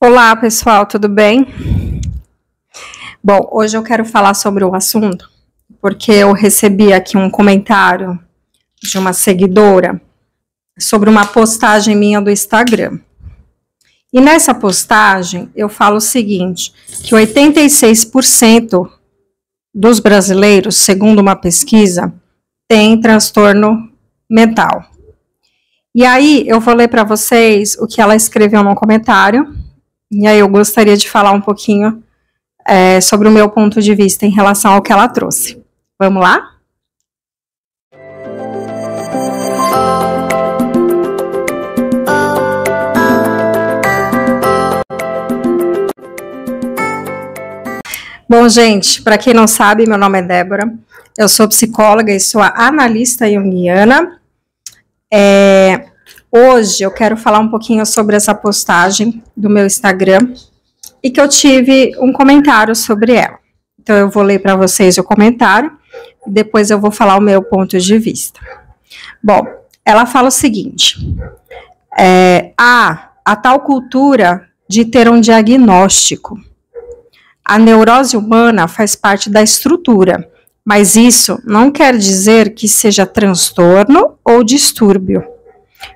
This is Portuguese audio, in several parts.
Olá, pessoal, tudo bem? Bom, hoje eu quero falar sobre o assunto, porque eu recebi aqui um comentário de uma seguidora sobre uma postagem minha do Instagram. E nessa postagem eu falo o seguinte, que 86% dos brasileiros, segundo uma pesquisa, tem transtorno mental. E aí eu vou ler para vocês o que ela escreveu no comentário, e aí eu gostaria de falar um pouquinho sobre o meu ponto de vista em relação ao que ela trouxe. Vamos lá? Bom, gente, para quem não sabe, meu nome é Débora, eu sou psicóloga e sou analista junguiana. Hoje eu quero falar um pouquinho sobre essa postagem do meu Instagram e que eu tive um comentário sobre ela. Então eu vou ler para vocês o comentário e depois eu vou falar o meu ponto de vista. Bom, ela fala o seguinte, a tal cultura de ter um diagnóstico. A neurose humana faz parte da estrutura, mas isso não quer dizer que seja transtorno ou distúrbio.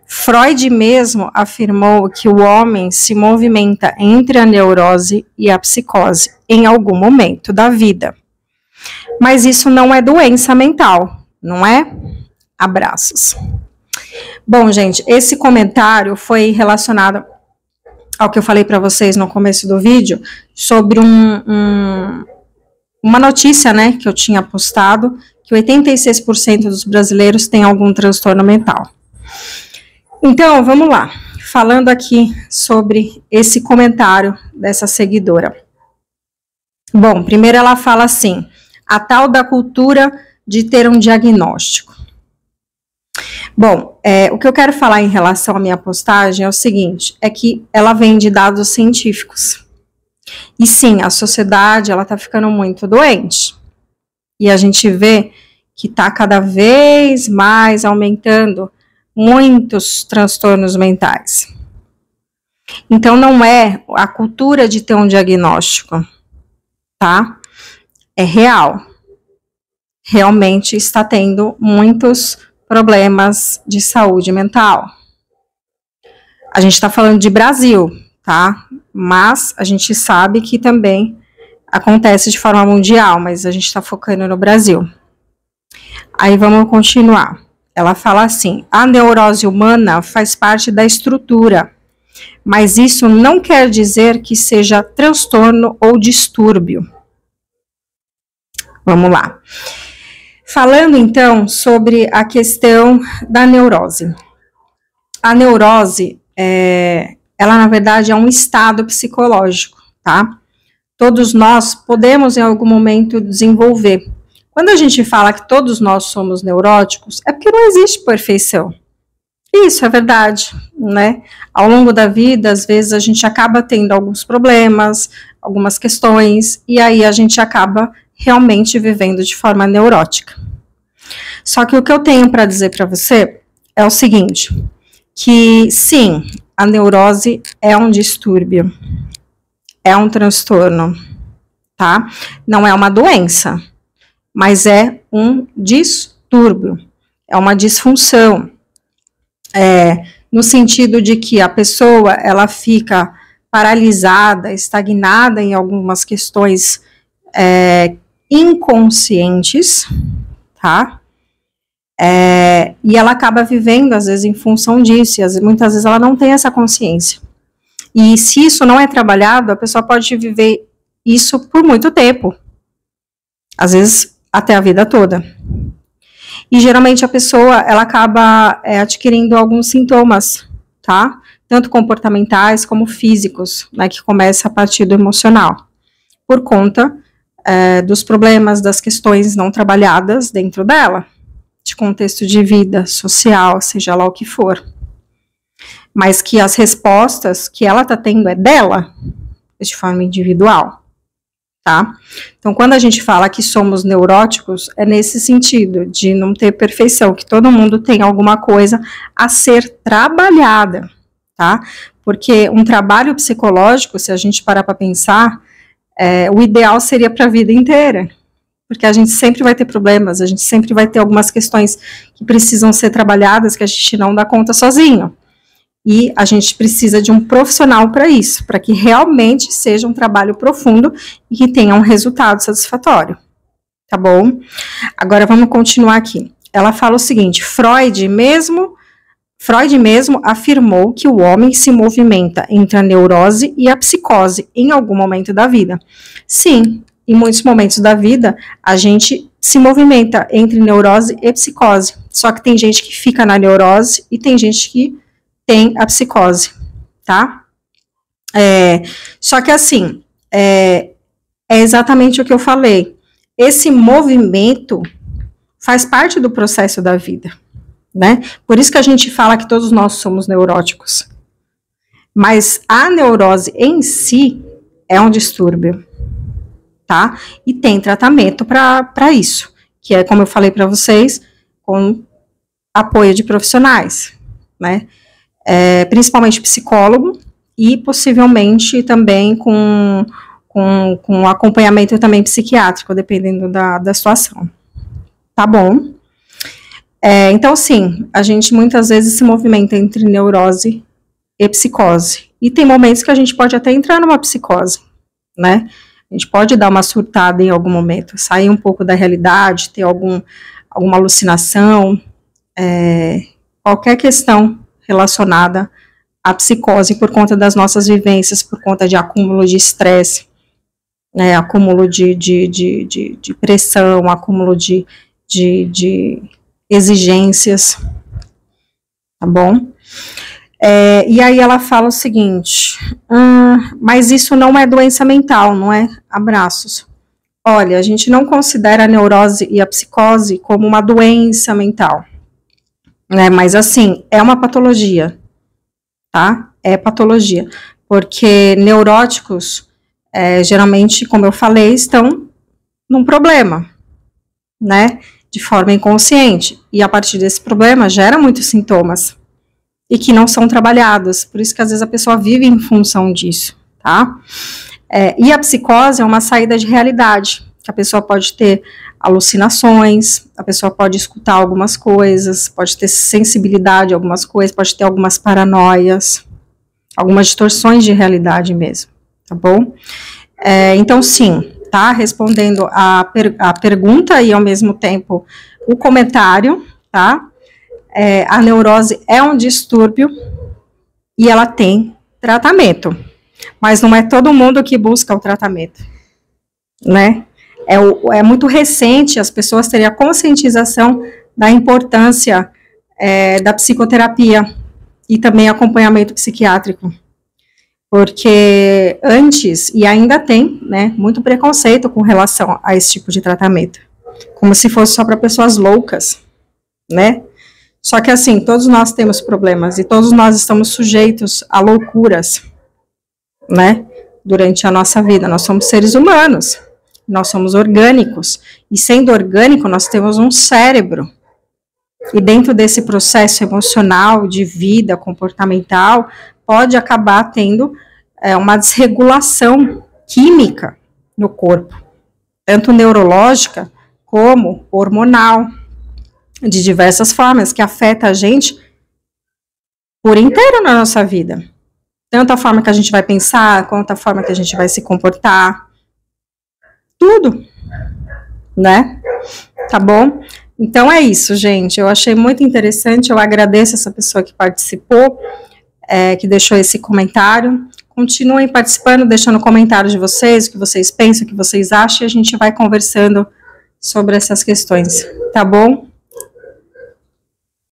Freud mesmo afirmou que o homem se movimenta entre a neurose e a psicose em algum momento da vida. Mas isso não é doença mental, não é? Abraços. Bom, gente, esse comentário foi relacionado ao que eu falei para vocês no começo do vídeo, sobre uma notícia, né, que eu tinha postado, que 86% dos brasileiros têm algum transtorno mental. Então, vamos lá, falando aqui sobre esse comentário dessa seguidora. Bom, primeiro ela fala assim, a tal da cultura de ter um diagnóstico. Bom, o que eu quero falar em relação à minha postagem é o seguinte, é que ela vem de dados científicos. E sim, a sociedade, ela tá ficando muito doente. E a gente vê que tá cada vez mais aumentando muitos transtornos mentais. Então, não é a cultura de ter um diagnóstico, tá? É real. Realmente está tendo muitos problemas de saúde mental. A gente está falando de Brasil, tá? Mas a gente sabe que também acontece de forma mundial, mas a gente está focando no Brasil. Aí vamos continuar. Ela fala assim, a neurose humana faz parte da estrutura, mas isso não quer dizer que seja transtorno ou distúrbio. Vamos lá. Falando, então, sobre a questão da neurose. A neurose, ela, na verdade, é um estado psicológico, tá? Todos nós podemos, em algum momento, desenvolver. Quando a gente fala que todos nós somos neuróticos, é porque não existe perfeição. Isso é verdade, né? Ao longo da vida, às vezes, a gente acaba tendo alguns problemas, algumas questões, e aí a gente acaba realmente vivendo de forma neurótica. Só que o que eu tenho para dizer para você é o seguinte, que sim, a neurose é um distúrbio, é um transtorno, tá? Não é uma doença, mas é um distúrbio, é uma disfunção, no sentido de que a pessoa, ela fica paralisada, estagnada em algumas questões inconscientes, tá? E ela acaba vivendo, às vezes, em função disso, e muitas vezes ela não tem essa consciência. E se isso não é trabalhado, a pessoa pode viver isso por muito tempo, às vezes até a vida toda. E geralmente a pessoa, ela acaba adquirindo alguns sintomas, tá? Tanto comportamentais como físicos, né, que começa a partir do emocional, por conta dos problemas, das questões não trabalhadas dentro dela, de contexto de vida social, seja lá o que for. Mas que as respostas que ela está tendo é dela, de forma individual, tá? Então, quando a gente fala que somos neuróticos, é nesse sentido, de não ter perfeição, que todo mundo tem alguma coisa a ser trabalhada, tá? Porque um trabalho psicológico, se a gente parar para pensar, o ideal seria para a vida inteira. Porque a gente sempre vai ter problemas, a gente sempre vai ter algumas questões que precisam ser trabalhadas, que a gente não dá conta sozinho. E a gente precisa de um profissional para isso, para que realmente seja um trabalho profundo e que tenha um resultado satisfatório. Tá bom? Agora vamos continuar aqui. Ela fala o seguinte: Freud mesmo afirmou que o homem se movimenta entre a neurose e a psicose em algum momento da vida. Sim, em muitos momentos da vida, a gente se movimenta entre neurose e psicose. Só que tem gente que fica na neurose e tem gente que tem a psicose, tá? Só que assim, é exatamente o que eu falei. Esse movimento faz parte do processo da vida, né? Por isso que a gente fala que todos nós somos neuróticos. Mas a neurose em si é um distúrbio, tá? E tem tratamento para isso, que é, como eu falei para vocês, com apoio de profissionais, né? Principalmente psicólogo e possivelmente também com acompanhamento também psiquiátrico, dependendo da situação. Tá bom? Então, sim, a gente muitas vezes se movimenta entre neurose e psicose. E tem momentos que a gente pode até entrar numa psicose, né? A gente pode dar uma surtada em algum momento, sair um pouco da realidade, ter alguma alucinação, qualquer questão relacionada à psicose por conta das nossas vivências, por conta de acúmulo de estresse, acúmulo de pressão, acúmulo de exigências, tá bom? E aí ela fala o seguinte: mas isso não é doença mental, não é? Abraços. Olha, a gente não considera a neurose e a psicose como uma doença mental, né? Mas assim, é uma patologia, tá? É patologia, porque neuróticos geralmente, como eu falei, estão num problema, né, de forma inconsciente, e a partir desse problema gera muitos sintomas, e que não são trabalhados, por isso que às vezes a pessoa vive em função disso, tá? E a psicose é uma saída de realidade, que a pessoa pode ter alucinações, a pessoa pode escutar algumas coisas, pode ter sensibilidade a algumas coisas, pode ter algumas paranoias, algumas distorções de realidade mesmo, tá bom? Então, sim, tá? Respondendo a pergunta e, ao mesmo tempo, o comentário, tá? A neurose é um distúrbio e ela tem tratamento, mas não é todo mundo que busca o tratamento, né? É muito recente as pessoas terem a conscientização da importância da psicoterapia e também acompanhamento psiquiátrico. Porque antes, e ainda tem, né, muito preconceito com relação a esse tipo de tratamento. Como se fosse só para pessoas loucas, né? Só que assim, todos nós temos problemas e todos nós estamos sujeitos a loucuras, né? Durante a nossa vida. Nós somos seres humanos, nós somos orgânicos. E sendo orgânico, nós temos um cérebro. E dentro desse processo emocional, de vida, comportamental, pode acabar tendo uma desregulação química no corpo, tanto neurológica como hormonal, de diversas formas, que afeta a gente por inteiro na nossa vida. Tanto a forma que a gente vai pensar, quanto a forma que a gente vai se comportar, tudo, né? Tá bom? Então é isso, gente. Eu achei muito interessante, eu agradeço essa pessoa que participou, que deixou esse comentário. Continuem participando, deixando comentários de vocês, o que vocês pensam, o que vocês acham, e a gente vai conversando sobre essas questões, tá bom?